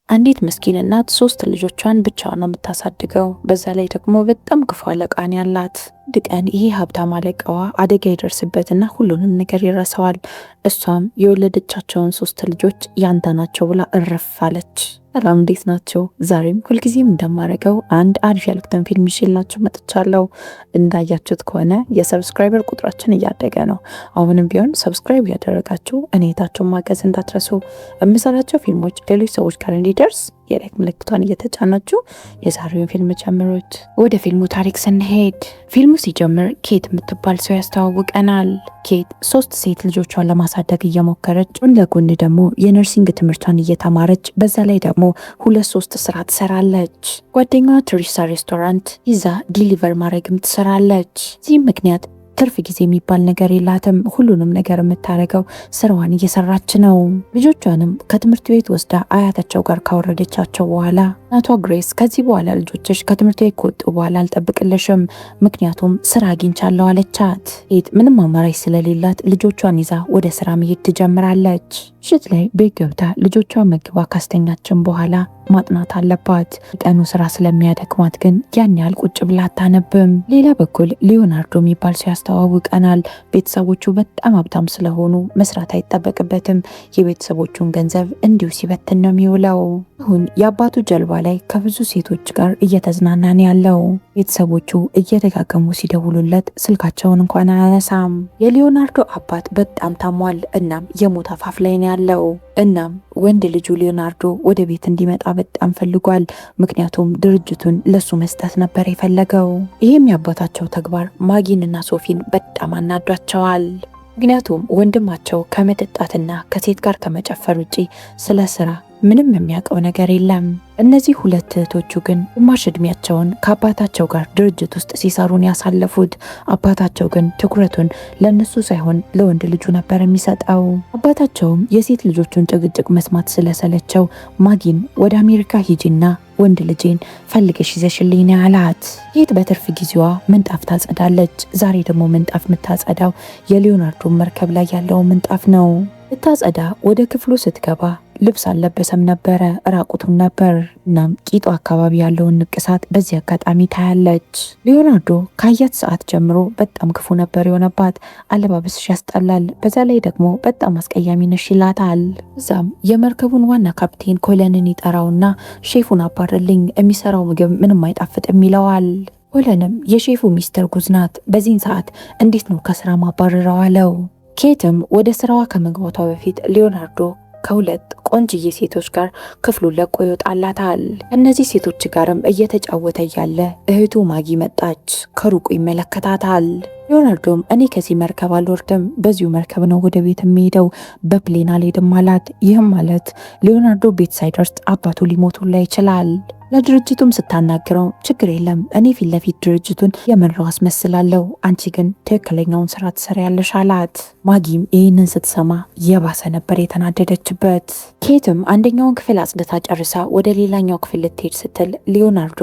አንዲት ምስኪን እናት 3 ልጆቿን ብቻዋን ነው የምታሳድገው። በዛ ላይ ደግሞ በጣም ክፉ አለቃን ያላት። አንድ ቀን ይሄ ሀብታም አለቃዋ አደጋ ይደርስበትና ሁሉንም ነገር ይረሳዋል። እሷም የወለደቻቸውን 3 ልጆች ያንተ ናቸው ብላ እረፍ አለች። ሰላም እንዴት ናቸው? ዛሬም ሁልጊዜም እንደማረገው አንድ አሪፍ ያልኩትን ፊልም ይዤላችሁ መጥቻለሁ። እንዳያችሁት ከሆነ የሰብስክራይበር ቁጥራችን እያደገ ነው። አሁንም ቢሆን ሰብስክራይብ ያደረጋችሁ እኔታችሁን ማገዝ እንዳትረሱ። የምሰራቸው ፊልሞች ሌሎች ሰዎች ጋር እንዲደርስ የላይክ ምልክቷን እየተጫናችሁ የዛሬውን ፊልም ጀምሩት። ወደ ፊልሙ ታሪክ ስንሄድ ፊልሙ ሲጀምር ኬት የምትባል ሰው ያስተዋውቀናል። ኬት 3 ሴት ልጆቿን ለማሳደግ እየሞከረች ጎን ለጎን ደግሞ የነርሲንግ ትምህርቷን እየተማረች በዛ ላይ ደግሞ 2-3 ስራ ትሰራለች። ጓደኛዋ ትሪሳ ሬስቶራንት ይዛ ዲሊቨር ማድረግም ትሰራለች። እዚህም ምክንያት ትርፍ ጊዜ የሚባል ነገር የላትም። ሁሉንም ነገር የምታደርገው ስራዋን እየሰራች ነው። ልጆቿንም ከትምህርት ቤት ወስዳ አያታቸው ጋር ካወረደቻቸው በኋላ እናቷ ግሬስ ከዚህ በኋላ ልጆችሽ ከትምህርት ቤት ከወጡ በኋላ አልጠብቅልሽም፣ ምክንያቱም ስራ አግኝቻለሁ አለቻት። ኬት ምንም አማራጭ ስለሌላት ልጆቿን ይዛ ወደ ስራ መሄድ ትጀምራለች። ምሽት ላይ ቤት ገብታ ልጆቿን መግባ ካስተኛችን በኋላ ማጥናት አለባት። ቀኑ ስራ ስለሚያደክማት ግን ያን ያህል ቁጭ ብላ አታነብም። ሌላ በኩል ሊዮናርዶ የሚባል ሰው ያስተዋውቀናል። ቤተሰቦቹ በጣም ሀብታም ስለሆኑ መስራት አይጠበቅበትም። የቤተሰቦቹን ገንዘብ እንዲሁ ሲበትን ነው የሚውለው። አሁን የአባቱ ጀልባ ላይ ከብዙ ሴቶች ጋር እየተዝናናን ያለው። ቤተሰቦቹ እየደጋገሙ ሲደውሉለት ስልካቸውን እንኳን አያነሳም። የሊዮናርዶ አባት በጣም ታሟል። እናም የሞት አፋፍ ላይ ነው ያለው። እናም ወንድ ልጁ ሊዮናርዶ ወደ ቤት እንዲመጣ በጣም ፈልጓል። ምክንያቱም ድርጅቱን ለሱ መስጠት ነበር የፈለገው። ይህም ያባታቸው ተግባር ማጊንና ሶፊን በጣም አናዷቸዋል። ምክንያቱም ወንድማቸው ከመጠጣትና ከሴት ጋር ከመጨፈር ውጪ ስለ ስራ ምንም የሚያውቀው ነገር የለም። እነዚህ 2 እህቶቹ ግን ግማሽ እድሜያቸውን ከአባታቸው ጋር ድርጅት ውስጥ ሲሰሩን ያሳለፉት። አባታቸው ግን ትኩረቱን ለነሱ ሳይሆን ለወንድ ልጁ ነበር የሚሰጠው። አባታቸውም የሴት ልጆቹን ጭቅጭቅ መስማት ስለሰለቸው ማጊን ወደ አሜሪካ ሂጂና ወንድ ልጄን ፈልገሽ ይዘሽልኝ ነው ያላት። ኬት በትርፍ ጊዜዋ ምንጣፍ ታጸዳለች። ዛሬ ደግሞ ምንጣፍ የምታጸዳው የሊዮናርዶ መርከብ ላይ ያለው ምንጣፍ ነው። ልታጸዳ ወደ ክፍሉ ስትገባ ልብስ አልለበሰም ነበረ፣ ራቁቱን ነበር። እናም ቂጡ አካባቢ ያለውን ንቅሳት በዚህ አጋጣሚ ታያለች። ሊዮናርዶ ካያት ሰዓት ጀምሮ በጣም ክፉ ነበር የሆነባት። አለባበስሽ ያስጠላል፣ በዛ ላይ ደግሞ በጣም አስቀያሚ ነሽ ይላታል። እዛም የመርከቡን ዋና ካፕቴን ኮለንን ይጠራውና ሼፉን አባርልኝ፣ የሚሰራው ምግብ ምንም አይጣፍጥም ይለዋል። ኮለንም የሼፉ ሚስተር ጉዝ ናት፣ በዚህን ሰዓት እንዴት ነው ከስራ ማባረረው አለው። ኬትም ወደ ስራዋ ከመግባቷ በፊት ሊዮናርዶ ከ2 ቆንጅዬ ሴቶች ጋር ክፍሉን ለቆ ይወጣላታል። ከእነዚህ ሴቶች ጋርም እየተጫወተ ያለ እህቱ ማጊ መጣች። ከሩቁ ይመለከታታል። ሊዮናርዶም እኔ ከዚህ መርከብ አልወርድም፣ በዚሁ መርከብ ነው ወደ ቤት የሚሄደው፣ በፕሌን አልሄድም አላት። ይህም ማለት ሊዮናርዶ ቤት ሳይደርስ አባቱ ሊሞቱላ ይችላል። ለድርጅቱም ስታናግረው ችግር የለም እኔ ፊት ለፊት ድርጅቱን የመራው አስመስላለሁ፣ አንቺ ግን ትክክለኛውን ስራ ትሰሪያለሽ አላት። ማጊም ይህንን ስትሰማ የባሰ ነበር የተናደደችበት። ኬትም አንደኛውን ክፍል አጽድታ ጨርሳ ወደ ሌላኛው ክፍል ልትሄድ ስትል ሊዮናርዶ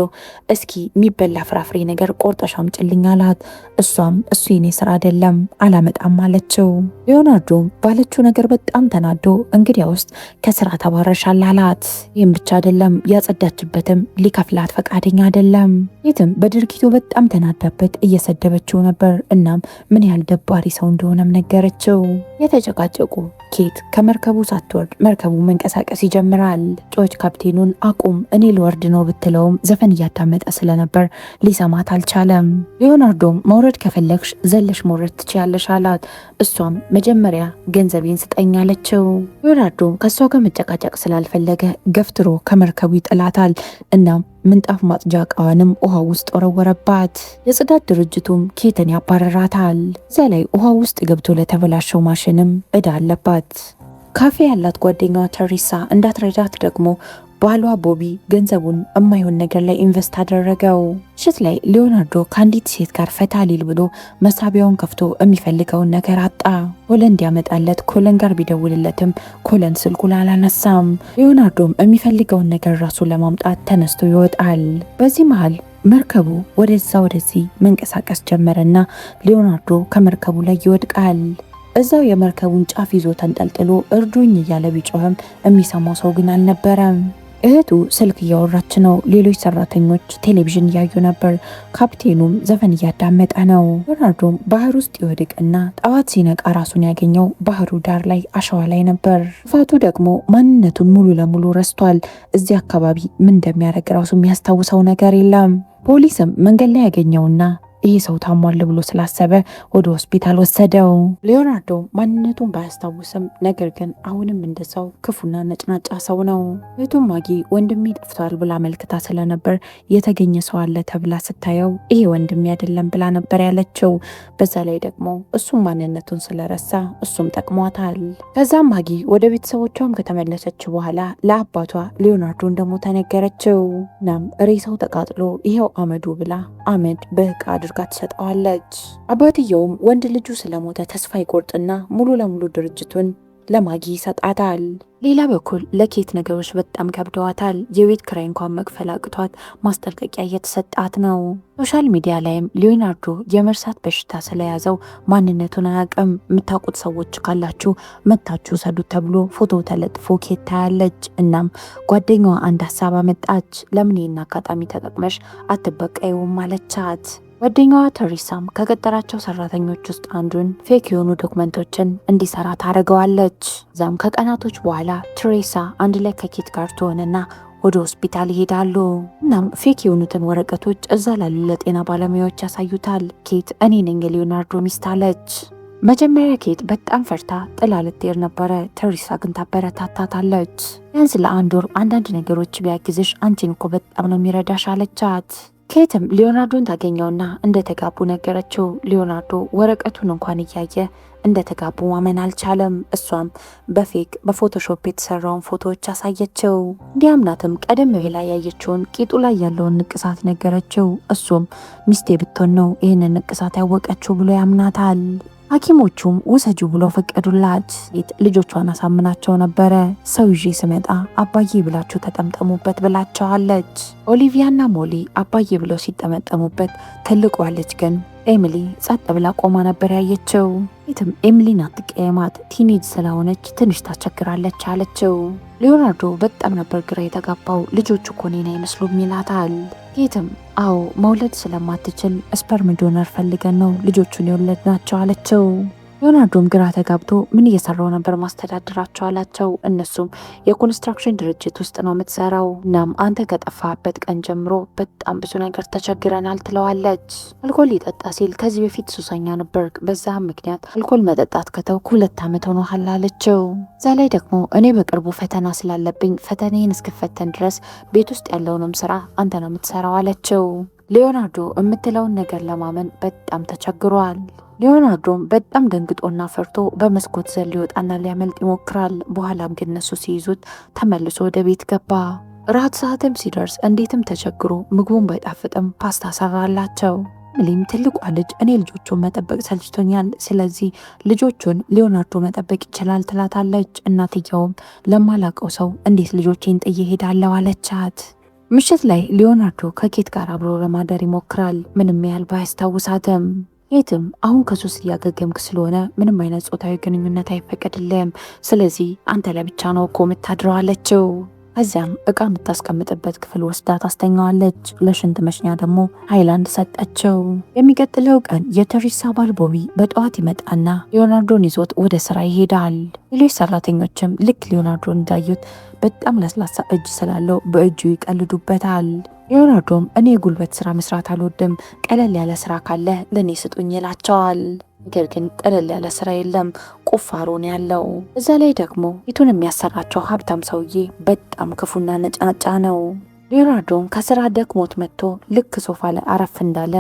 እስኪ የሚበላ ፍራፍሬ ነገር ቆርጠሽ አምጪልኝ አላት። እሷም እሱ የኔ ስራ አይደለም አላመጣም አለችው። ሊዮናርዶ ባለችው ነገር በጣም ተናዶ እንግዲያ ውስጥ ከስራ ተባረሻል አላት። ይህም ብቻ አይደለም ያጸዳችበትም ሊከፍላት ፈቃደኛ አይደለም። ኬትም በድርጊቱ በጣም ተናዳበት እየሰደበችው ነበር። እናም ምን ያህል ደባሪ ሰው እንደሆነም ነገረችው። የተጨቃጨቁ ኬት ከመርከቡ ሳትወርድ መርከቡ መንቀሳቀስ ይጀምራል። ጮች ካፕቴኑን አቁም እኔ ልወርድ ነው ብትለውም ዘፈን እያዳመጠ ስለነበር ሊሰማት አልቻለም። ሊዮናርዶም መውረድ ከፈለግሽ ዘለሽ መውረድ ትችያለሽ አላት። እሷም መጀመሪያ ገንዘቤን ስጠኝ አለችው። ሊዮናርዶም ከእሷ ጋር መጨቃጨቅ ስላልፈለገ ገፍትሮ ከመርከቡ ይጥላታል። እናም ምንጣፍ ማጽጃ እቃዋንም ውሃ ውስጥ ወረወረባት። የጽዳት ድርጅቱም ኬትን ያባረራታል። እዚያ ላይ ውሃ ውስጥ ገብቶ ለተበላሸው ማሽንም እዳ አለባት። ካፌ ያላት ጓደኛዋ ተሪሳ እንዳትረዳት ደግሞ ባሏ ቦቢ ገንዘቡን የማይሆን ነገር ላይ ኢንቨስት አደረገው። ምሽት ላይ ሊዮናርዶ ከአንዲት ሴት ጋር ፈታ ሊል ብሎ መሳቢያውን ከፍቶ የሚፈልገውን ነገር አጣ። ኮለን እንዲያመጣለት ኮለን ጋር ቢደውልለትም ኮለን ስልኩን አላነሳም። ሊዮናርዶም የሚፈልገውን ነገር ራሱ ለማምጣት ተነስቶ ይወጣል። በዚህ መሃል መርከቡ ወደዛ ወደዚህ መንቀሳቀስ ጀመረና ሊዮናርዶ ከመርከቡ ላይ ይወድቃል። እዛው የመርከቡን ጫፍ ይዞ ተንጠልጥሎ እርዱኝ እያለ ቢጮህም የሚሰማው ሰው ግን አልነበረም። እህቱ ስልክ እያወራች ነው። ሌሎች ሰራተኞች ቴሌቪዥን እያዩ ነበር። ካፕቴኑም ዘፈን እያዳመጠ ነው። ሊዮናርዶም ባህር ውስጥ ይወድቅና ጠዋት ሲነቃ ራሱን ያገኘው ባህሩ ዳር ላይ አሸዋ ላይ ነበር። ጥፋቱ ደግሞ ማንነቱን ሙሉ ለሙሉ ረስቷል። እዚህ አካባቢ ምን እንደሚያደርግ ራሱ የሚያስታውሰው ነገር የለም። ፖሊስም መንገድ ላይ ያገኘውና ይህ ሰው ታሟል ብሎ ስላሰበ ወደ ሆስፒታል ወሰደው። ሊዮናርዶ ማንነቱን ባያስታውስም ነገር ግን አሁንም እንደዛው ክፉና ነጭናጫ ሰው ነው። እህቱም ማጊ ወንድሜ ጠፍቷል ብላ መልክታ ስለነበር የተገኘ ሰው አለ ተብላ ስታየው ይሄ ወንድሜ አይደለም ብላ ነበር ያለችው። በዛ ላይ ደግሞ እሱም ማንነቱን ስለረሳ እሱም ጠቅሟታል። ከዛም ማጊ ወደ ቤተሰቦቿም ከተመለሰች በኋላ ለአባቷ ሊዮናርዶ እንደሞተ ነገረችው። እናም ሬሳው ተቃጥሎ ይሄው አመዱ ብላ አመድ በእቃ አድርጋ ትሰጠዋለች። አባትየውም ወንድ ልጁ ስለሞተ ተስፋ ይቆርጥና ሙሉ ለሙሉ ድርጅቱን ለማጊ ይሰጣታል። ሌላ በኩል ለኬት ነገሮች በጣም ከብደዋታል። የቤት ክራይ እንኳን መክፈል አቅቷት ማስጠንቀቂያ እየተሰጣት ነው። ሶሻል ሚዲያ ላይም ሊዮናርዶ የመርሳት በሽታ ስለያዘው ማንነቱን አያውቅም፣ የምታውቁት ሰዎች ካላችሁ መታችሁ ሰዱት ተብሎ ፎቶ ተለጥፎ ኬት ታያለች። እናም ጓደኛዋ አንድ ሀሳብ አመጣች። ለምን ይህን አጋጣሚ ተጠቅመሽ አትበቀይውም አለቻት። ጓደኛዋ ተሪሳም ከቀጠራቸው ሰራተኞች ውስጥ አንዱን ፌክ የሆኑ ዶክመንቶችን እንዲሰራ ታደርገዋለች። ዛም ከቀናቶች በኋላ ትሬሳ አንድ ላይ ከኬት ጋር ትሆንና ወደ ሆስፒታል ይሄዳሉ። እናም ፌክ የሆኑትን ወረቀቶች እዛ ላሉ ለጤና ባለሙያዎች ያሳዩታል። ኬት እኔ ነኝ የሊዮናርዶ ሚስት አለች። መጀመሪያ ኬት በጣም ፈርታ ጥላ ልትሄድ ነበረ። ተሪሳ ግን ታበረታታታለች። ቢያንስ ለአንድ ወር አንዳንድ ነገሮች ቢያግዝሽ አንቺን እኮ በጣም ነው የሚረዳሽ አለቻት። ኬትም ሊዮናርዶን ታገኘውና እንደተጋቡ ነገረችው። ሊዮናርዶ ወረቀቱን እንኳን እያየ እንደተጋቡ ማመን አልቻለም። እሷም በፎቶሾፕ የተሰራውን ፎቶዎች አሳየችው። እንዲያምናትም ቀደም ብላ ያየችውን ቂጡ ላይ ያለውን ንቅሳት ነገረችው። እሱም ሚስቴ ብትሆን ነው ይህንን ንቅሳት ያወቀችው ብሎ ያምናታል። ሐኪሞቹም ውሰጁ ብሎ ፈቀዱላት። ልጆቿን አሳምናቸው ነበረ። ሰው ይዤ ስመጣ አባዬ ብላችሁ ተጠምጠሙበት ብላቸዋለች። ኦሊቪያና ሞሊ አባዬ ብለው ሲጠመጠሙበት፣ ትልቋ ልጅ ግን ኤሚሊ ጸጥ ብላ ቆማ ነበር ያየችው። ኬትም ኤሚሊን አትቀየማት፣ ቲኔጅ ስለሆነች ትንሽ ታስቸግራለች አለችው። ሊዮናርዶ በጣም ነበር ግራ የተጋባው። ልጆቹ እኮ እኔን አይመስሉም ይላታል። ኬትም አዎ መውለድ ስለማትችል ስፐርም ዶነር ፈልገን ነው ልጆቹን የወለድናቸው አለችው። ሊዮናርዶም ግራ ተጋብቶ ምን እየሰራው ነበር ማስተዳድራቸው አላቸው። እነሱም የኮንስትራክሽን ድርጅት ውስጥ ነው የምትሰራው። እናም አንተ ከጠፋበት ቀን ጀምሮ በጣም ብዙ ነገር ተቸግረናል ትለዋለች። አልኮል ሊጠጣ ሲል ከዚህ በፊት ሱሰኛ ነበር፣ በዛም ምክንያት አልኮል መጠጣት ከተውኩ 2 ዓመት ሆኖሃል አለችው። እዛ ላይ ደግሞ እኔ በቅርቡ ፈተና ስላለብኝ ፈተናዬን እስክፈተን ድረስ ቤት ውስጥ ያለውንም ስራ አንተ ነው የምትሰራው አለችው። ሊዮናርዶ የምትለውን ነገር ለማመን በጣም ተቸግሯል። ሊዮናርዶም በጣም ደንግጦና ፈርቶ በመስኮት ዘል ሊወጣና ሊያመልጥ ይሞክራል። በኋላም ግን እነሱ ሲይዙት ተመልሶ ወደ ቤት ገባ። ራት ሰዓትም ሲደርስ እንዴትም ተቸግሮ ምግቡን ባይጣፍጥም ፓስታ ሰራላቸው። ኤሚሊም ትልቋ ልጅ እኔ ልጆቹን መጠበቅ ሰልችቶኛል፣ ስለዚህ ልጆቹን ሊዮናርዶ መጠበቅ ይችላል ትላታለች። እናትየውም ለማላቀው ሰው እንዴት ልጆቼን ጥዬ ሄዳለሁ አለቻት። ምሽት ላይ ሊዮናርዶ ከኬት ጋር አብሮ ለማደር ይሞክራል፣ ምንም ያህል ባያስታውሳትም። ኬትም አሁን ከሱስ እያገገምክ ስለሆነ ምንም አይነት ጾታዊ ግንኙነት አይፈቀድልም፣ ስለዚህ አንተ ለብቻ ነው እኮ የምታድረው አለችው። ከዚያም እቃ የምታስቀምጥበት ክፍል ወስዳ ታስተኛዋለች። ለሽንት መሽኛ ደግሞ ሃይላንድ ሰጠችው። የሚቀጥለው ቀን የተሪሳ ባል ቦቢ በጠዋት ይመጣና ሊዮናርዶን ይዞት ወደ ስራ ይሄዳል። ሌሎች ሰራተኞችም ልክ ሊዮናርዶን እንዳዩት በጣም ለስላሳ እጅ ስላለው በእጁ ይቀልዱበታል። ሊዮናርዶም እኔ የጉልበት ስራ መስራት አልወድም፣ ቀለል ያለ ስራ ካለ ለእኔ ስጡኝ ይላቸዋል። ነገር ግን ቀለል ያለ ስራ የለም፣ ቁፋሮ ነው ያለው። እዛ ላይ ደግሞ ፊቱን የሚያሰራቸው ሀብታም ሰውዬ በጣም ክፉና ነጫጫ ነው። ሊዮናርዶም ከስራ ደክሞት መጥቶ ልክ ሶፋ ላይ አረፍ እንዳለ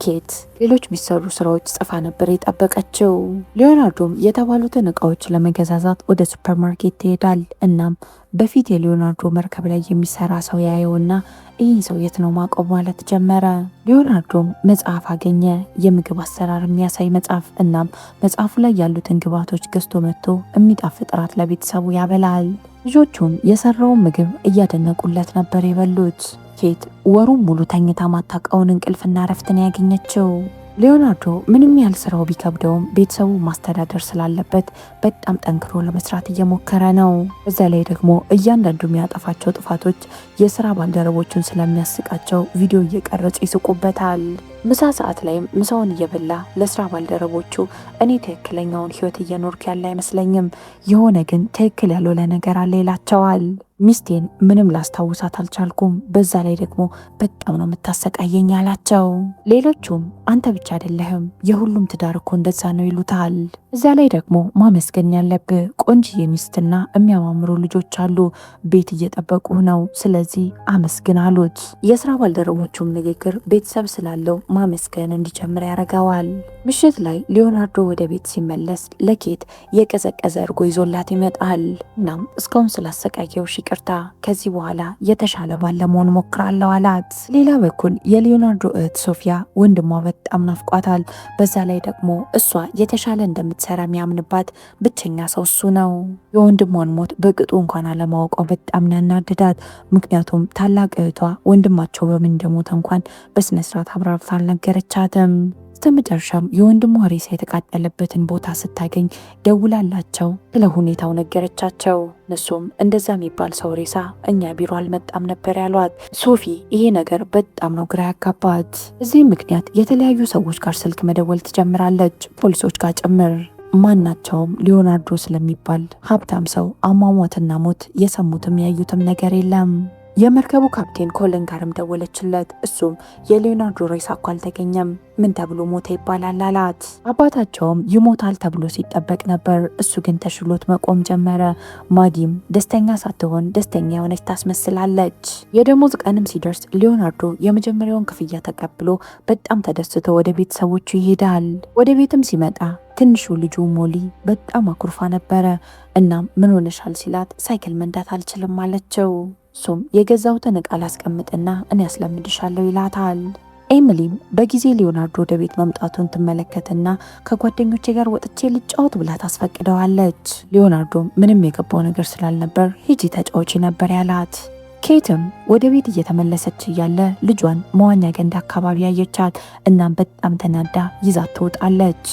ኬት ሌሎች የሚሰሩ ስራዎች ጽፋ ነበር የጠበቀችው። ሊዮናርዶም የተባሉትን እቃዎች ለመገዛዛት ወደ ሱፐርማርኬት ትሄዳል። እናም በፊት የሊዮናርዶ መርከብ ላይ የሚሰራ ሰው ያየውና ይህን ሰው የት ነው ማቆም ማለት ጀመረ። ሊዮናርዶም መጽሐፍ አገኘ፣ የምግብ አሰራር የሚያሳይ መጽሐፍ። እናም መጽሐፉ ላይ ያሉትን ግብዓቶች ገዝቶ መጥቶ የሚጣፍጥ እራት ለቤተሰቡ ያበላል። ልጆቹም የሰራውን ምግብ እያደነቁለት ነበር የበሉት። ኬት ወሩን ሙሉ ተኝታ ማታውቀውን እንቅልፍና እረፍትን ያገኘችው። ሊዮናርዶ ምንም ያህል ስራው ቢከብደውም ቤተሰቡ ማስተዳደር ስላለበት በጣም ጠንክሮ ለመስራት እየሞከረ ነው። በዛ ላይ ደግሞ እያንዳንዱ የሚያጠፋቸው ጥፋቶች የስራ ባልደረቦቹን ስለሚያስቃቸው ቪዲዮ እየቀረጹ ይስቁበታል። ምሳ ሰዓት ላይም ምሳውን እየበላ ለስራ ባልደረቦቹ እኔ ትክክለኛውን ህይወት እየኖርኩ ያለ አይመስለኝም፣ የሆነ ግን ትክክል ያልሆነ ነገር አለ ይላቸዋል። ሚስቴን ምንም ላስታውሳት አልቻልኩም፣ በዛ ላይ ደግሞ በጣም ነው የምታሰቃየኝ አላቸው። ሌሎቹም አንተ ብቻ አይደለህም የሁሉም ትዳር እኮ እንደዛ ነው ይሉታል። እዛ ላይ ደግሞ ማመስገን ያለብህ ቆንጅዬ ሚስትና የሚያማምሩ ልጆች አሉ፣ ቤት እየጠበቁ ነው፣ ስለዚህ አመስግን አሉት። የስራ ባልደረቦቹም ንግግር ቤተሰብ ስላለው ማመስገን እንዲጀምር ያደርገዋል። ምሽት ላይ ሊዮናርዶ ወደ ቤት ሲመለስ ለኬት የቀዘቀዘ እርጎ ይዞላት ይመጣል። እናም እስካሁን ስላሰቃየው ይቅርታ፣ ከዚህ በኋላ የተሻለ ባል ለመሆን ሞክራለሁ አላት። ሌላ በኩል የሊዮናርዶ እህት ሶፊያ ወንድሟ በጣም ናፍቋታል። በዛ ላይ ደግሞ እሷ የተሻለ እንደምትሰራ የሚያምንባት ብቸኛ ሰው እሱ ነው። የወንድሟን ሞት በቅጡ እንኳን አለማወቋ በጣም ያናድዳት። ምክንያቱም ታላቅ እህቷ ወንድማቸው በምን እንደሞተ እንኳን በስነስርዓት አብራርታ አልነገረቻትም። በስተመጨረሻም የወንድሟ ሬሳ የተቃጠለበትን ቦታ ስታገኝ ደውላላቸው ስለ ሁኔታው ነገረቻቸው። እነሱም እንደዛ የሚባል ሰው ሬሳ እኛ ቢሮ አልመጣም ነበር ያሏት። ሶፊ ይሄ ነገር በጣም ነው ግራ ያጋባት። እዚህም ምክንያት የተለያዩ ሰዎች ጋር ስልክ መደወል ትጀምራለች፣ ፖሊሶች ጋር ጭምር። ማናቸውም ሊዮናርዶ ስለሚባል ሀብታም ሰው አሟሟትና ሞት የሰሙትም ያዩትም ነገር የለም። የመርከቡ ካፕቴን ኮለን ጋርም ደወለችለት። እሱም የሊዮናርዶ ሬሳ እኮ አልተገኘም፣ ምን ተብሎ ሞተ ይባላል አላት። አባታቸውም ይሞታል ተብሎ ሲጠበቅ ነበር፣ እሱ ግን ተሽሎት መቆም ጀመረ። ማዲም ደስተኛ ሳትሆን ደስተኛ የሆነች ታስመስላለች። የደሞዝ ቀንም ሲደርስ ሊዮናርዶ የመጀመሪያውን ክፍያ ተቀብሎ በጣም ተደስቶ ወደ ቤተሰቦቹ ይሄዳል። ወደ ቤትም ሲመጣ ትንሹ ልጁ ሞሊ በጣም አኩርፋ ነበረ። እናም ምን ሆነሻል ሲላት ሳይክል መንዳት አልችልም አለችው። እሱም የገዛውትን ዕቃ ላስቀምጥና እኔ ያስለምድሻለሁ ይላታል። ኤሚሊም በጊዜ ሊዮናርዶ ወደ ቤት መምጣቱን ትመለከትና ከጓደኞቼ ጋር ወጥቼ ልጫወት ብላ ታስፈቅደዋለች። ሊዮናርዶም ምንም የገባው ነገር ስላልነበር ሂጂ ተጫወቺ ነበር ያላት። ኬትም ወደ ቤት እየተመለሰች እያለ ልጇን መዋኛ ገንዳ አካባቢ ያየቻት። እናም በጣም ተናዳ ይዛት ትወጣለች።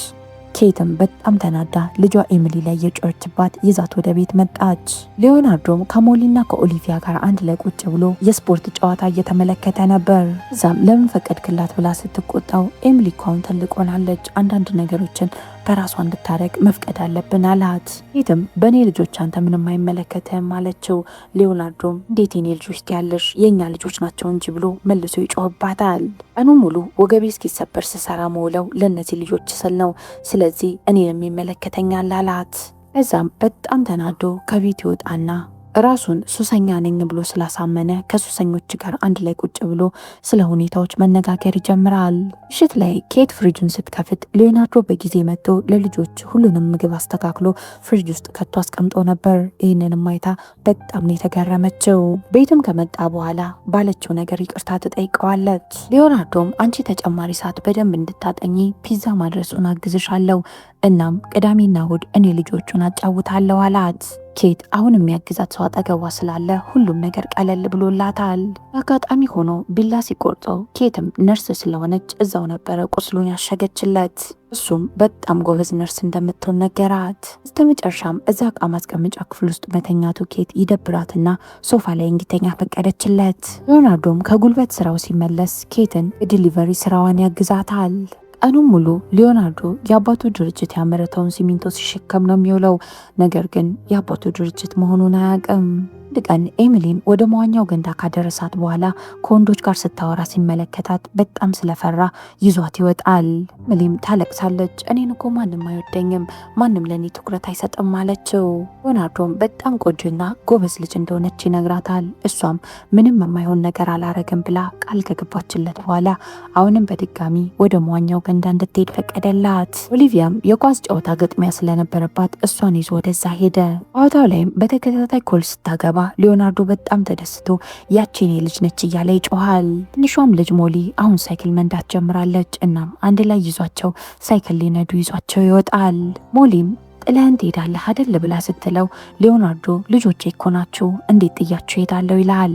ኬትም በጣም ተናዳ ልጇ ኤሚሊ ላይ የጮኸችባት ይዛት ወደ ቤት መጣች። ሊዮናርዶም ከሞሊና ከኦሊቪያ ጋር አንድ ላይ ቁጭ ብሎ የስፖርት ጨዋታ እየተመለከተ ነበር። እዛም ለምን ፈቀድክላት ብላ ስትቆጣው ኤሚሊ እኮ አሁን ትልቅ ሆናለች፣ አንዳንድ ነገሮችን በራሷ እንድታረግ መፍቀድ አለብን አላት። ኬትም በእኔ ልጆች አንተ ምንም አይመለከትም አለችው። ሊዮናርዶም እንዴት የኔ ልጆች ያለሽ የእኛ ልጆች ናቸው እንጂ ብሎ መልሶ ይጮህባታል። ቀኑ ሙሉ ወገቤ እስኪሰበር ስሰራ መውለው ለእነዚህ ልጆች ስል ነው፣ ስለዚህ እኔንም ይመለከተኛል አላት። ከዛም በጣም ተናዶ ከቤት ይወጣና ራሱን ሱሰኛ ነኝ ብሎ ስላሳመነ ከሱሰኞች ጋር አንድ ላይ ቁጭ ብሎ ስለ ሁኔታዎች መነጋገር ይጀምራል። ምሽት ላይ ኬት ፍሪጁን ስትከፍት ሊዮናርዶ በጊዜ መጥቶ ለልጆች ሁሉንም ምግብ አስተካክሎ ፍሪጅ ውስጥ ከቶ አስቀምጦ ነበር። ይህንንም አይታ በጣም ነው የተገረመችው። ቤትም ከመጣ በኋላ ባለችው ነገር ይቅርታ ትጠይቀዋለች። ሊዮናርዶም አንቺ ተጨማሪ ሰዓት በደንብ እንድታጠኚ ፒዛ ማድረሱን አግዝሻለሁ፣ እናም ቅዳሜና እሁድ እኔ ልጆቹን አጫውታለሁ አላት። ኬት አሁን የሚያግዛት ሰው አጠገቧ ስላለ ሁሉም ነገር ቀለል ብሎላታል። አጋጣሚ ሆኖ ቢላ ሲቆርጠው ኬትም ነርስ ስለሆነች እዛው ነበረ ቁስሉን ያሸገችለት። እሱም በጣም ጎበዝ ነርስ እንደምትሆን ነገራት። በስተመጨረሻም እዛ ዕቃ ማስቀመጫ ክፍል ውስጥ መተኛቱ ኬት ይደብራትና ሶፋ ላይ እንዲተኛ ፈቀደችለት። ሊዮናርዶም ከጉልበት ስራው ሲመለስ ኬትን የዲሊቨሪ ስራዋን ያግዛታል። ቀኑን ሙሉ ሊዮናርዶ የአባቱ ድርጅት ያመረተውን ሲሚንቶ ሲሸከም ነው የሚውለው። ነገር ግን የአባቱ ድርጅት መሆኑን አያውቅም። አንድ ቀን ኤሚሊን ወደ መዋኛው ገንዳ ካደረሳት በኋላ ከወንዶች ጋር ስታወራ ሲመለከታት በጣም ስለፈራ ይዟት ይወጣል። ኤሚሊም ታለቅሳለች። እኔን እኮ ማንም አይወደኝም፣ ማንም ለእኔ ትኩረት አይሰጥም አለችው። ሊዮናርዶም በጣም ቆንጆና ጎበዝ ልጅ እንደሆነች ይነግራታል። እሷም ምንም የማይሆን ነገር አላረግም ብላ ቃል ከገባችለት በኋላ አሁንም በድጋሚ ወደ መዋኛው ገንዳ እንድትሄድ ፈቀደላት። ኦሊቪያም የኳስ ጨዋታ ግጥሚያ ስለነበረባት እሷን ይዞ ወደዛ ሄደ። ጨዋታው ላይም በተከታታይ ጎል ስታገባ ሊዮናርዶ በጣም ተደስቶ ያቺኔ ልጅ ነች እያለ ይጮሃል። ትንሿም ልጅ ሞሊ አሁን ሳይክል መንዳት ጀምራለች። እናም አንድ ላይ ይዟቸው ሳይክል ሊነዱ ይዟቸው ይወጣል። ሞሊም ጥለህን ትሄዳለህ አይደል ብላ ስትለው ሊዮናርዶ ልጆቼ እኮ ናችሁ እንዴት ጥያችሁ ሄዳለሁ ይላል።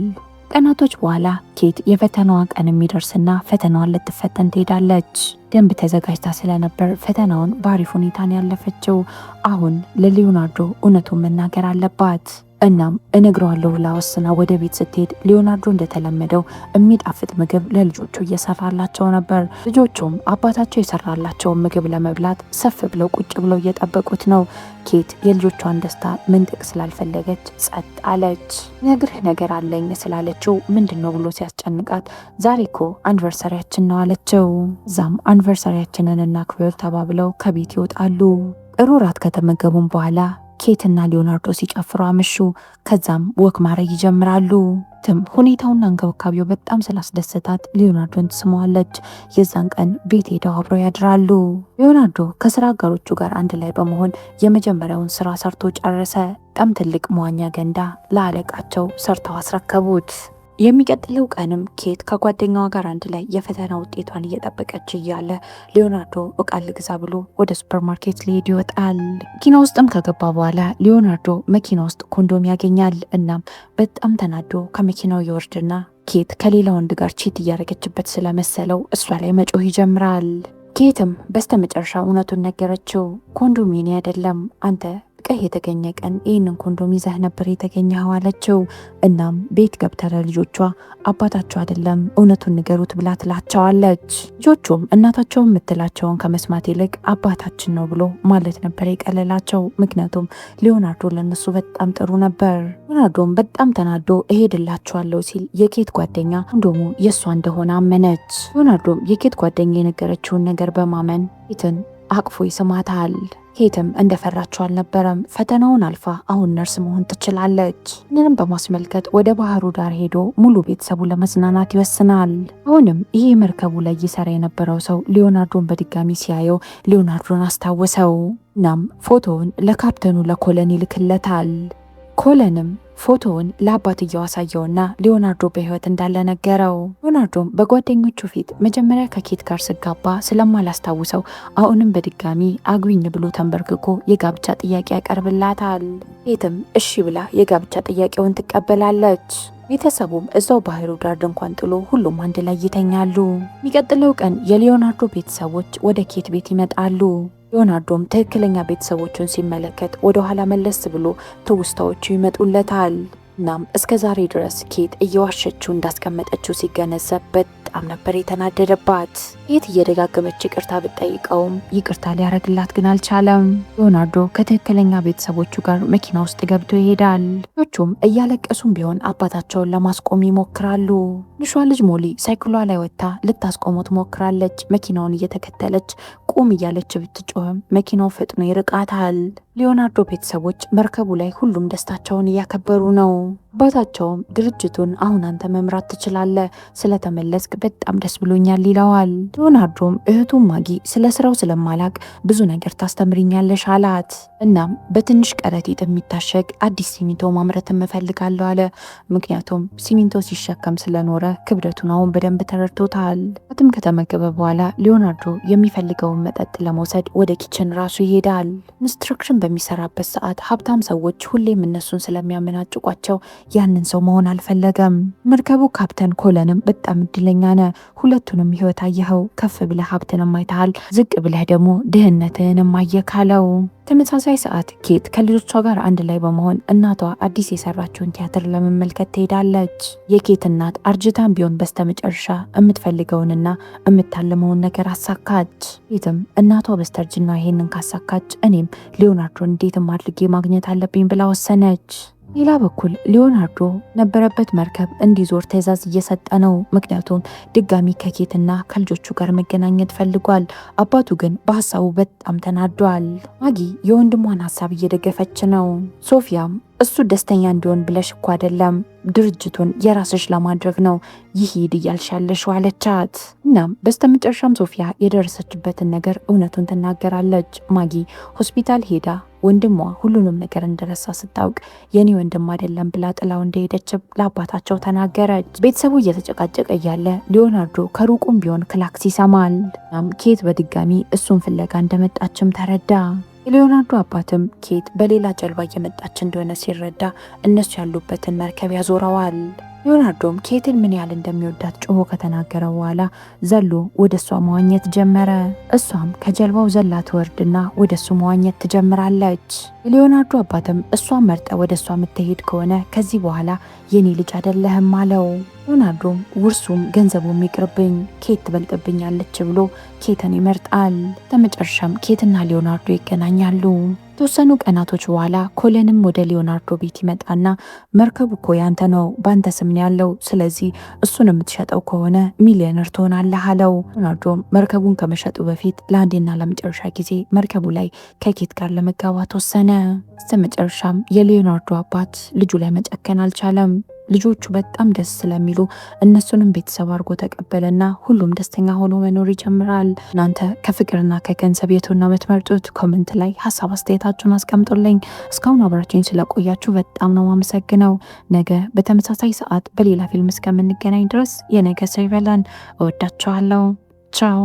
ቀናቶች በኋላ ኬት የፈተናዋ ቀን የሚደርስና ፈተናዋን ልትፈተን ትሄዳለች። ደንብ ተዘጋጅታ ስለነበር ፈተናውን በአሪፍ ሁኔታን ያለፈችው። አሁን ለሊዮናርዶ እውነቱን መናገር አለባት። እናም እነግረዋለሁ ብላ ወስና ወደ ቤት ስትሄድ ሊዮናርዶ እንደተለመደው የሚጣፍጥ ምግብ ለልጆቹ እየሰራላቸው ነበር። ልጆቹም አባታቸው የሰራላቸውን ምግብ ለመብላት ሰፍ ብለው ቁጭ ብለው እየጠበቁት ነው። ኬት የልጆቿን ደስታ መንጠቅ ስላልፈለገች ጸጥ አለች። ነግርህ ነገር አለኝ ስላለችው ምንድን ነው ብሎ ሲያስጨንቃት ዛሬ እኮ አንቨርሰሪያችን ነው አለችው። እዛም አንቨርሰሪያችንን እናክብር ተባብለው ከቤት ይወጣሉ። ጥሩ ራት ከተመገቡም በኋላ ኬትና ሊዮናርዶ ሲጨፍሩ አመሹ። ከዛም ወክ ማድረግ ይጀምራሉ። ሁኔታውና እንክብካቤው በጣም ስላስደሰታት ሊዮናርዶን ትስመዋለች። የዛን ቀን ቤት ሄደው አብረው ያድራሉ። ሊዮናርዶ ከስራ አጋሮቹ ጋር አንድ ላይ በመሆን የመጀመሪያውን ስራ ሰርቶ ጨረሰ። በጣም ትልቅ መዋኛ ገንዳ ለአለቃቸው ሰርተው አስረከቡት። የሚቀጥለው ቀንም ኬት ከጓደኛዋ ጋር አንድ ላይ የፈተና ውጤቷን እየጠበቀች እያለ ሊዮናርዶ እቃ ልግዛ ብሎ ወደ ሱፐርማርኬት ሊሄድ ይወጣል። መኪና ውስጥም ከገባ በኋላ ሊዮናርዶ መኪና ውስጥ ኮንዶም ያገኛል። እናም በጣም ተናዶ ከመኪናው ይወርድና ኬት ከሌላ ወንድ ጋር ቺት እያደረገችበት ስለመሰለው እሷ ላይ መጮህ ይጀምራል። ኬትም በስተመጨረሻ እውነቱን ነገረችው። ኮንዶም የኔ አይደለም፣ አንተ ቀይ የተገኘ ቀን ይህንን ኮንዶም ይዘህ ነበር የተገኘኸው አለችው። እናም ቤት ገብታ ለልጆቿ አባታቸው አይደለም እውነቱን ንገሩት ብላ ትላቸዋለች። ልጆቹም እናታቸው የምትላቸውን ከመስማት ይልቅ አባታችን ነው ብሎ ማለት ነበር የቀለላቸው። ምክንያቱም ሊዮናርዶ ለነሱ በጣም ጥሩ ነበር። ሊዮናርዶም በጣም ተናዶ እሄድላቸዋለሁ ሲል የኬት ጓደኛ ኮንዶሙ የእሷ እንደሆነ አመነች። ሊዮናርዶም የኬት ጓደኛ የነገረችውን ነገር በማመን ኬትን አቅፎ ይስማታል። ኬትም እንደፈራቸው አልነበረም። ፈተናውን አልፋ አሁን ነርስ መሆን ትችላለች። ይህንንም በማስመልከት ወደ ባህሩ ዳር ሄዶ ሙሉ ቤተሰቡ ለመዝናናት ይወስናል። አሁንም ይሄ መርከቡ ላይ ይሰራ የነበረው ሰው ሊዮናርዶን በድጋሚ ሲያየው ሊዮናርዶን አስታወሰው። እናም ፎቶውን ለካፕተኑ ለኮለን ይልክለታል። ኮለንም ፎቶውን ለአባትየው አሳየውና ሊዮናርዶ በህይወት እንዳለ ነገረው። ሊዮናርዶም በጓደኞቹ ፊት መጀመሪያ ከኬት ጋር ስጋባ ስለማላስታውሰው አሁንም በድጋሚ አግቢኝ ብሎ ተንበርክኮ የጋብቻ ጥያቄ ያቀርብላታል። ኬትም እሺ ብላ የጋብቻ ጥያቄውን ትቀበላለች። ቤተሰቡም እዛው ባህሩ ዳር ድንኳን ጥሎ ሁሉም አንድ ላይ ይተኛሉ። የሚቀጥለው ቀን የሊዮናርዶ ቤተሰቦች ወደ ኬት ቤት ይመጣሉ። ሊዮናርዶም ትክክለኛ ቤተሰቦቹን ሲመለከት ወደ ኋላ መለስ ብሎ ትውስታዎቹ ይመጡለታል። እናም እስከ ዛሬ ድረስ ኬት እየዋሸችው እንዳስቀመጠችው ሲገነዘብ በጣም ነበር የተናደደባት። ኬት እየደጋገመች ይቅርታ ብትጠይቀውም ይቅርታ ሊያደርግላት ግን አልቻለም። ሊዮናርዶ ከትክክለኛ ቤተሰቦቹ ጋር መኪና ውስጥ ገብቶ ይሄዳል። ልጆቹም እያለቀሱም ቢሆን አባታቸውን ለማስቆም ይሞክራሉ። ትንሿ ልጅ ሞሊ ሳይክሏ ላይ ወጥታ ልታስቆመው ትሞክራለች። መኪናውን እየተከተለች ቁም እያለች ብትጮህም መኪናው ፈጥኖ ይርቃታል። ሊዮናርዶ ቤተሰቦች መርከቡ ላይ ሁሉም ደስታቸውን እያከበሩ ነው። አባታቸውም ድርጅቱን አሁን አንተ መምራት ትችላለህ፣ ስለተመለስክ በጣም ደስ ብሎኛል ይለዋል። ሊዮናርዶም እህቱም ማጊ ስለ ስራው ስለማላቅ ብዙ ነገር ታስተምሪኛለሽ አላት። እናም በትንሽ ከረጢት የሚታሸግ አዲስ ሲሚንቶ ማምረት እፈልጋለሁ አለ። ምክንያቱም ሲሚንቶ ሲሸከም ስለኖረ ክብደቱን አሁን በደንብ ተረድቶታል። እትም ከተመገበ በኋላ ሊዮናርዶ የሚፈልገውን መጠጥ ለመውሰድ ወደ ኪችን ራሱ ይሄዳል። ኢንስትራክሽን በሚሰራበት ሰዓት ሀብታም ሰዎች ሁሌም እነሱን ስለሚያመናጭቋቸው ያንን ሰው መሆን አልፈለገም። መርከቡ ካፕተን ኮለንም በጣም እድለኛ ነህ፣ ሁለቱንም ህይወት አየኸው። ከፍ ብለህ ሀብትንም አይተሃል፣ ዝቅ ብለህ ደግሞ ድህነትህንም አየካለው። ተመሳሳይ ሰዓት ኬት ከልጆቿ ጋር አንድ ላይ በመሆን እናቷ አዲስ የሰራችውን ቲያትር ለመመልከት ትሄዳለች። የኬት እናት አርጅታን ቢሆን በስተመጨረሻ የምትፈልገውንና የምታልመውን ነገር አሳካች። ኬትም እናቷ በስተርጅና ይሄንን ካሳካች እኔም ሊዮናርዶን እንዴትም አድርጌ ማግኘት አለብኝ ብላ ወሰነች። ሌላ በኩል ሊዮናርዶ ነበረበት መርከብ እንዲዞር ትዕዛዝ እየሰጠ ነው። ምክንያቱም ድጋሚ ከኬትና ከልጆቹ ጋር መገናኘት ፈልጓል። አባቱ ግን በሀሳቡ በጣም ተናዷል። ማጊ የወንድሟን ሀሳብ እየደገፈች ነው። ሶፊያም እሱ ደስተኛ እንዲሆን ብለሽ እኮ አይደለም፣ ድርጅቱን የራስሽ ለማድረግ ነው ይሂድ እያልሻለሽ አለቻት። እናም በስተመጨረሻም ሶፊያ የደረሰችበትን ነገር እውነቱን ትናገራለች። ማጊ ሆስፒታል ሄዳ ወንድሟ ሁሉንም ነገር እንደረሳ ስታውቅ የኔ ወንድም አይደለም ብላ ጥላው እንደሄደች ለአባታቸው ተናገረች። ቤተሰቡ እየተጨቃጨቀ እያለ ሊዮናርዶ ከሩቁም ቢሆን ክላክስ ይሰማል። እናም ኬት በድጋሚ እሱን ፍለጋ እንደመጣችም ተረዳ። የሊዮናርዶ አባትም ኬት በሌላ ጀልባ እየመጣች እንደሆነ ሲረዳ እነሱ ያሉበትን መርከብ ያዞረዋል። ሊዮናርዶም ኬትን ምን ያህል እንደሚወዳት ጮሆ ከተናገረ በኋላ ዘሎ ወደ እሷ መዋኘት ጀመረ። እሷም ከጀልባው ዘላ ትወርድና ወደ እሱ መዋኘት ትጀምራለች። የሊዮናርዶ አባትም እሷን መርጠ ወደ እሷ የምትሄድ ከሆነ ከዚህ በኋላ የኔ ልጅ አይደለህም አለው። ሊዮናርዶም ውርሱም ገንዘቡም ይቅርብኝ፣ ኬት ትበልጥብኛለች ብሎ ኬትን ይመርጣል። በመጨረሻም ኬትና ሊዮናርዶ ይገናኛሉ። የተወሰኑ ቀናቶች በኋላ ኮለንም ወደ ሊዮናርዶ ቤት ይመጣና መርከቡ እኮ ያንተ ነው፣ ባንተ ስም ነው ያለው፣ ስለዚህ እሱን የምትሸጠው ከሆነ ሚሊዮነር ትሆናለህ አለው። ሊዮናርዶም መርከቡን ከመሸጡ በፊት ለአንዴና ለመጨረሻ ጊዜ መርከቡ ላይ ከኬት ጋር ለመጋባት ወሰነ። በመጨረሻም የሊዮናርዶ አባት ልጁ ላይ መጨከን አልቻለም። ልጆቹ በጣም ደስ ስለሚሉ እነሱንም ቤተሰብ አድርጎ ተቀበለና ሁሉም ደስተኛ ሆኖ መኖር ይጀምራል። እናንተ ከፍቅርና ከገንዘብ የቱን ነው የምትመርጡት? ኮመንት ላይ ሀሳብ አስተያየታችሁን አስቀምጡልኝ። እስካሁን አብራችሁኝ ስለቆያችሁ በጣም ነው አመሰግነው። ነገ በተመሳሳይ ሰዓት በሌላ ፊልም እስከምንገናኝ ድረስ የነገ ሰው ይበለን። እወዳችኋለሁ። ቻው